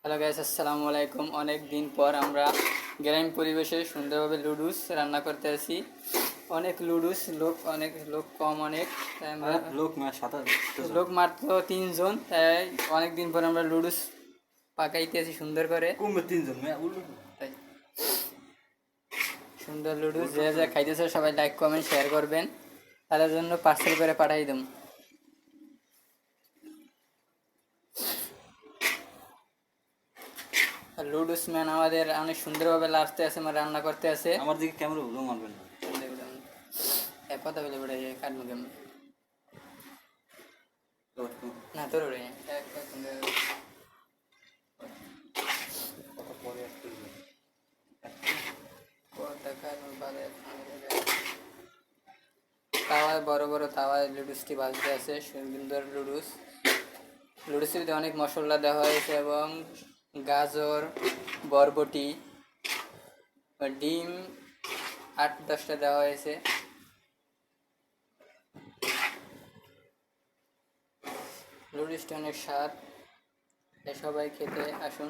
Hello guys, আসসালামু আলাইকুম। অনেক দিন পর আমরা গ্রামীণ পরিবেশে সুন্দরভাবে লুডুস রান্না করতে আসি। অনেক লোক কম, অনেক তাই আমরা লোক মাত্র 3 জন, তাই অনেক দিন পর আমরা লুডুস পাকাইতে আসি সুন্দর করে। তাই সুন্দর লুডুস যে যা খাইতেছে সবাই লাইক কমেন্ট শেয়ার করবেন, তাদের জন্য পার্সেল করে পাঠাই দেব। লুডুস ম্যান আমাদের অনেক সুন্দরভাবে লাড়তে আছে, মানে রান্না করতে আছে। আমার দিকে ক্যামেরা ভুলো মারবেন না। কথা বলে বেড়ে কাটবো কেমন তো না তোর পরে একটু তাওয়ায় বড় বড় তাওয়ায় লুডুসটি ভাজতে আছে। সুন্দর লুডুসের ভিতরে অনেক মশলা দেওয়া হয়েছে এবং গাজর, বরবটি, ডিম 8-10টা দেওয়া হয়েছে। লুডুসটি অনেক স্বাদ, তাই সবাই খেতে আসুন।